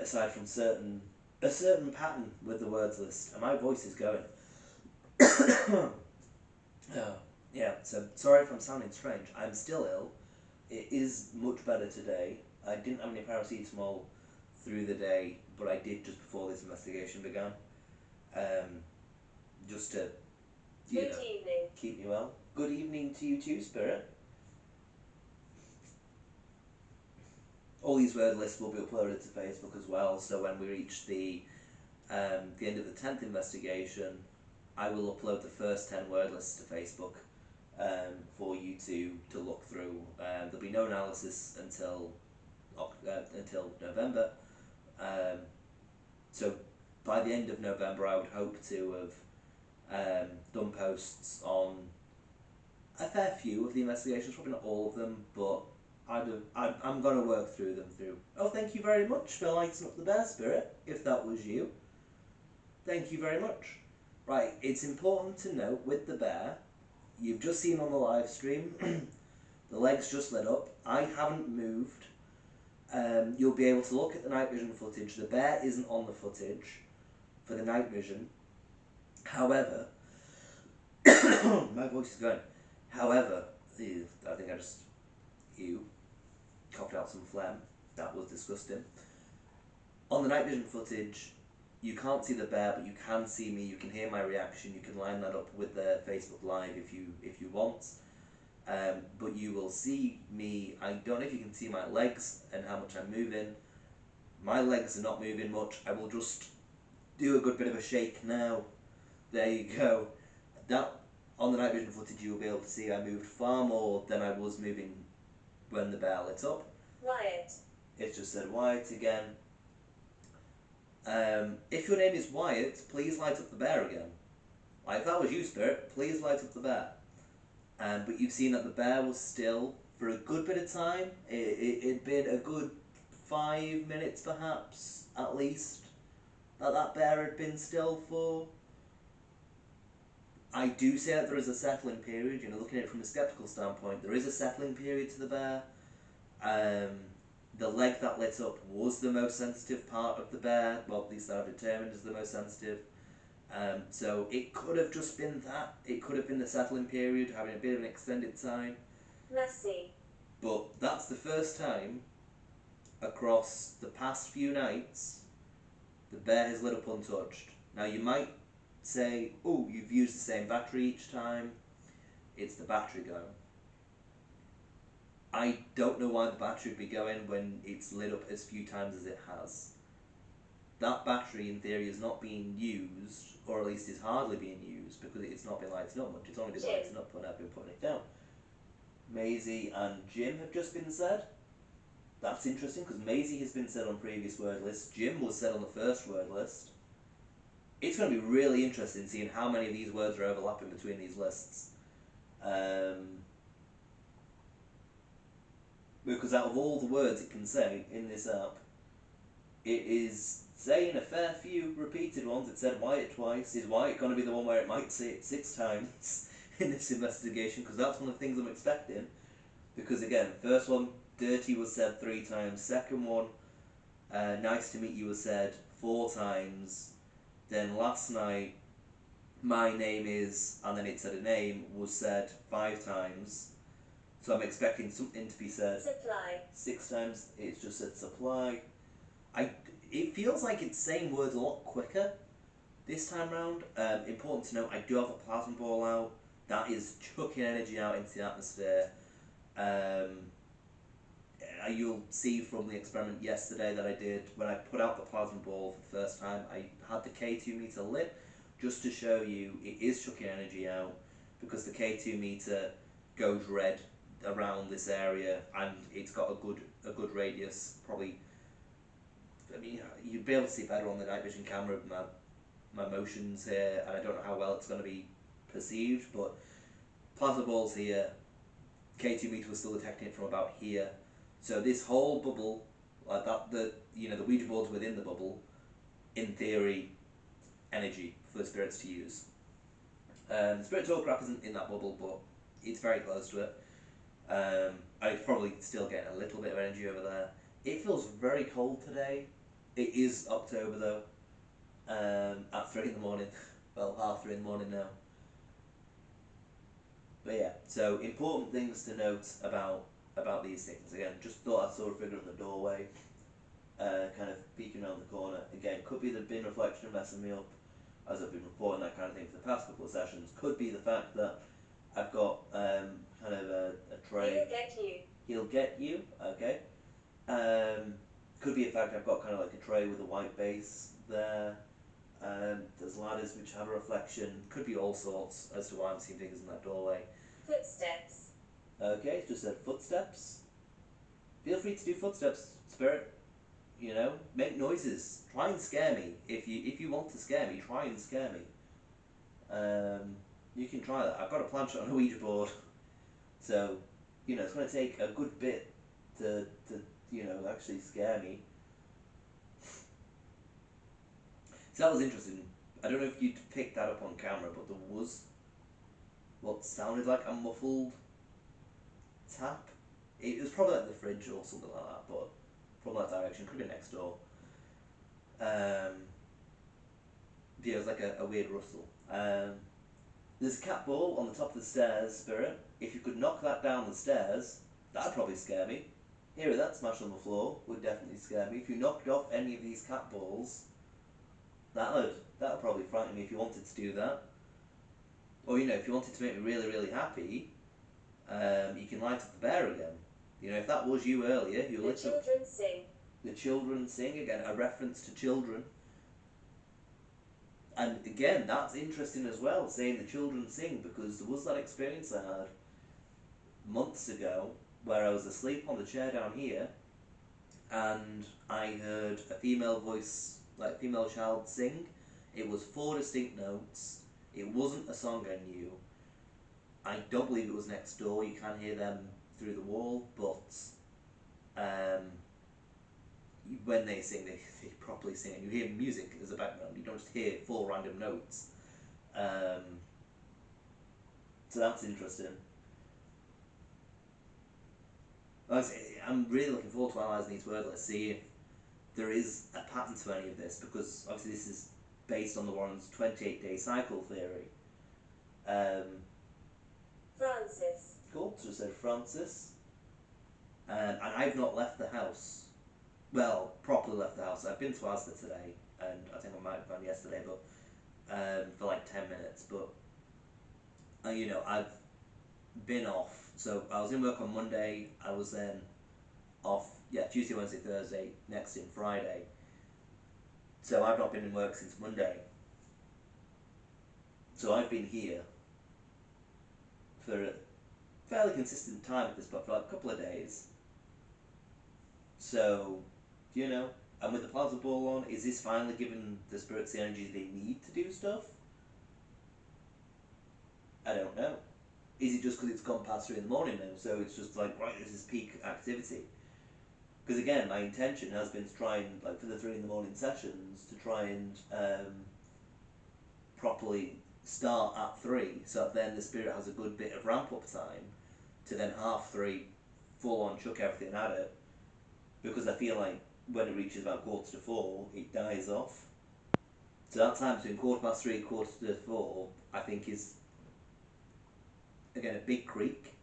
aside from a certain pattern with the words list, and my voice is going. Oh, yeah, so sorry if I'm sounding strange. I'm still ill. It is much better today. I didn't have any paracetamol through the day, but I did just before this investigation began. Um, just to, you know, keep me well. Good evening to you too, Spirit. All these word lists will be uploaded to Facebook as well, so when we reach the end of the 10th investigation, I will upload the first 10 word lists to Facebook for you to look through. There'll be no analysis until November. So by the end of November, I would hope to have done posts on a fair few of the investigations, probably not all of them, but I'm going to work through them through. Oh, thank you very much for lighting up the bear spirit, if that was you. Thank you very much. Right, it's important to note with the bear, you've just seen on the live stream, the legs just lit up. I haven't moved. You'll be able to look at the night vision footage. The bear isn't on the footage for the night vision. However, my voice is going. However, I think I just coughed out some phlegm. That was disgusting. On the night vision footage, you can't see the bear, but you can see me. You can hear my reaction. You can line that up with the Facebook Live if you want. But you will see me. I don't know if you can see my legs and how much I'm moving. My legs are not moving much. I will just do a good bit of a shake now. There you go. That on the night vision footage you will be able to see I moved far more than I was moving when the bear lit up. Wyatt. It's just said Wyatt again. If your name is Wyatt, please light up the bear again. Like if that was you, Spirit, please light up the bear. But you've seen that the bear was still for a good bit of time. It'd been a good 5 minutes perhaps, at least, that bear had been still for. I do say that there is a settling period, looking at it from a skeptical standpoint, there is a settling period to the bear. The leg that lit up was the most sensitive part of the bear, well, at least that I've determined is the most sensitive. So it could have just been that. It could have been the settling period, having a bit of an extended time. Messy. But that's the first time across the past few nights the bear has lit up untouched. Now you might say, oh, you've used the same battery each time. It's the battery going. I don't know why the battery would be going when it's lit up as few times as it has. That battery in theory is not being used, or at least is hardly being used, because it's not been lighting up much. It's only been lighting up when I've been putting it down. Maisie and Jim have just been said. That's interesting, because Maisie has been said on previous word lists. Jim was said on the first word list. It's going to be really interesting seeing how many of these words are overlapping between these lists. Because out of all the words it can say in this app, it is saying a fair few repeated ones. It said Wyatt twice. Is Wyatt going to be the one where it might say it 6 times in this investigation? Because that's one of the things I'm expecting. Because again, first one, dirty, was said 3 times. Second one, nice to meet you, was said 4 times. Then last night, my name is, and then it said a name, was said 5 times. So I'm expecting something to be said Supply. 6 times. It's just said supply. It feels like it's saying words a lot quicker this time round. Important to note, I do have a plasma ball out. That is chucking energy out into the atmosphere. You'll see from the experiment yesterday that I did, when I put out the plasma ball for the first time, I had the K2 meter lit, just to show you it is chucking energy out, because the K2 meter goes red around this area, and it's got a good radius. Probably, I mean, you'd be able to see better on the night vision camera with my motions here, and I don't know how well it's going to be perceived, but plasma ball's here, K2 meter was still detecting it from about here. So this whole bubble, like that, the Ouija board's within the bubble, in theory, energy for the spirits to use. The spirit telegraph isn't in that bubble, but it's very close to it. I'd probably still get a little bit of energy over there. It feels very cold today. It is October though, at 3 in the morning. Well, half 3 in the morning now. But yeah, so important things to note about these things. Again, just thought I saw a figure in the doorway, kind of peeking around the corner. Again, could be the bin reflection messing me up, as I've been reporting that kind of thing for the past couple of sessions. Could be the fact that I've got kind of a tray. He'll get you. He'll get you, okay. Could be a fact I've got kind of like a tray with a white base there. There's ladders which have a reflection. Could be all sorts as to why I'm seeing things in that doorway. Footsteps. Okay, it's just said footsteps. Feel free to do footsteps, spirit. You know, make noises. Try and scare me. If you want to scare me, try and scare me. You can try that. I've got a planchette on a Ouija board, so you know it's going to take a good bit to actually scare me. So that was interesting. I don't know if you'd picked that up on camera, but there was what sounded like a muffled tap. It was probably like the fridge or something like that, but from that direction, could have been next door. Yeah, it was like a weird rustle. There's a cat ball on the top of the stairs, Spirit. If you could knock that down the stairs, that'd probably scare me. Hearing that smash on the floor would definitely scare me. If you knocked off any of these cat balls, that'd probably frighten me if you wanted to do that. Or if you wanted to make me really, really happy, you can light up the bear again. If that was you earlier, you The lit up. children sing. The children sing again, a reference to children. And again, that's interesting as well, saying the children sing, because there was that experience I had months ago where I was asleep on the chair down here and I heard a female voice, like female child, sing. It was 4 distinct notes. It wasn't a song I knew. I don't believe it was next door. You can hear them through the wall, but when they sing, they properly sing, and you hear music as a background. You don't just hear 4 random notes. So that's interesting. I'm really looking forward to analysing these words. Let's see if there is a pattern to any of this, because obviously this is based on the Warrens' 28-day cycle theory. Francis. Cool, so it said Francis. And I've not left the house. Well, properly left the house. I've been to Asda today, and I think I might have gone yesterday, but for like 10 minutes. But, I've been off. So I was in work on Monday. I was then off, Tuesday, Wednesday, Thursday, next in Friday. So I've not been in work since Monday. So I've been here for a fairly consistent time at this point, for like a couple of days. So, and with the plasma ball on, is this finally giving the spirits the energy they need to do stuff? I don't know. Is it just because it's gone past 3 in the morning now, so it's just like, right, this is peak activity? Because again, my intention has been to try and, like for the 3 in the morning sessions, to try and properly start at 3, so that then the spirit has a good bit of ramp up time to then 3:30 full on chuck everything at it, because I feel like when it reaches about 3:45, it dies off. So that time between 3:15, 3:45, I think is, again, a big creek.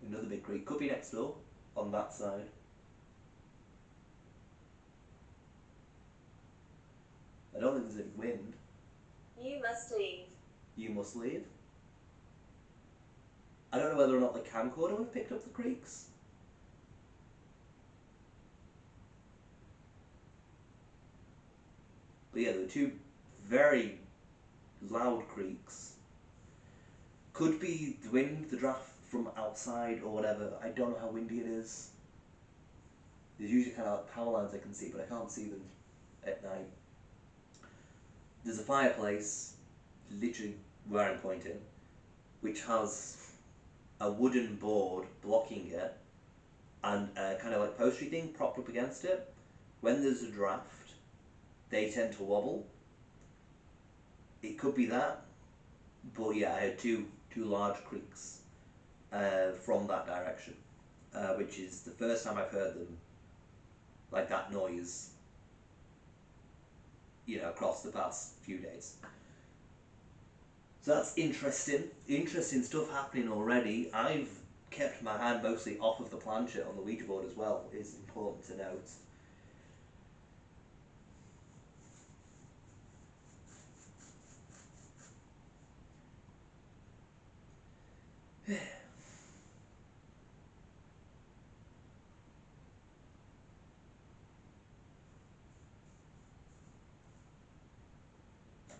Another big creek. Could be next door, on that side. I don't think there's any wind. You must leave. You must leave. I don't know whether or not the camcorder would have picked up the creaks. But yeah, there were 2 very loud creaks. Could be the wind, the draft from outside or whatever. I don't know how windy it is. There's usually kind of like power lines I can see, but I can't see them at night. There's a fireplace, literally where I'm pointing, which has a wooden board blocking it and a kind of like postry thing propped up against it. When there's a draft, they tend to wobble. It could be that, but yeah, I had two large creaks from that direction, which is the first time I've heard them like that noise, across the past few days. So that's interesting. Interesting stuff happening already. I've kept my hand mostly off of the planchette on the Ouija board as well, is important to note.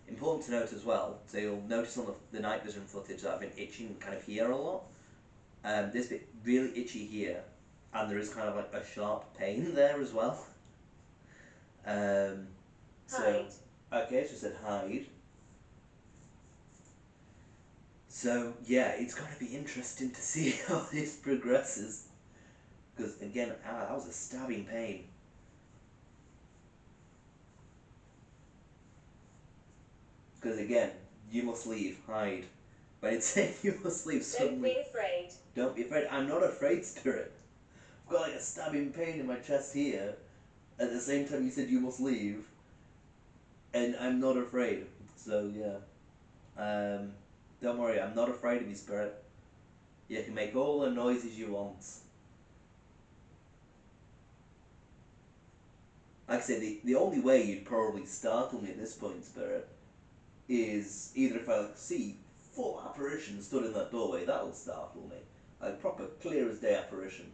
Important to note as well, so you'll notice on the night vision footage that I've been itching kind of here a lot. This bit really itchy here, and there is kind of like a sharp pain there as well. So, okay, so I said hide. So yeah, it's going to be interesting to see how this progresses. Because again, that was a stabbing pain. Because again, you must leave, hide. When it's saying you must leave suddenly. Don't be afraid. Don't be afraid. I'm not afraid, Spirit. I've got like a stabbing pain in my chest here. At the same time you said you must leave. And I'm not afraid. So yeah. Don't worry, I'm not afraid of you, Spirit. You can make all the noises you want. Like I say, the only way you'd probably startle me at this point, Spirit, is either if I see full apparition stood in that doorway, that would startle me. Like proper clear as day apparition.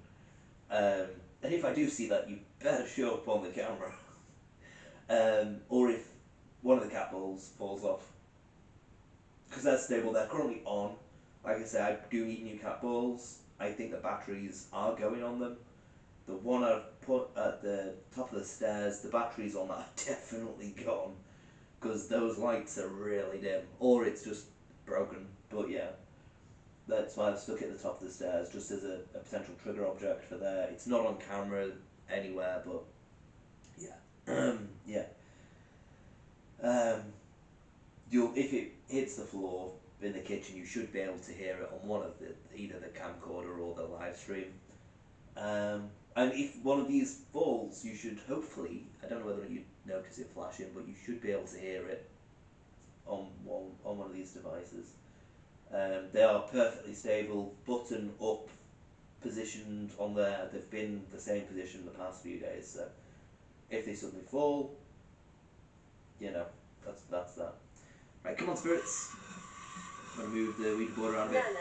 And if I do see that, you better show up on the camera. Or if one of the cat balls falls off. Because they're stable, they're currently on. Like I say, I do need new cat balls. I think the batteries are going on them. The one I've put at the top of the stairs, the batteries on that are definitely gone. Because those lights are really dim. Or it's just broken. But yeah. That's why I've stuck it at the top of the stairs, just as a potential trigger object for there. It's not on camera anywhere, but yeah. Yeah. If it hits the floor in the kitchen, you should be able to hear it on one of either the camcorder or the live stream. And if one of these falls, you should hopefully, I don't know whether you notice it flashing, but you should be able to hear it on one of these devices. They are perfectly stable, button up, positioned on there. They've been the same position the past few days. So if they suddenly fall, that's that. Right, come on, spirits. I'm gonna move the Ouija board around a bit. Nana.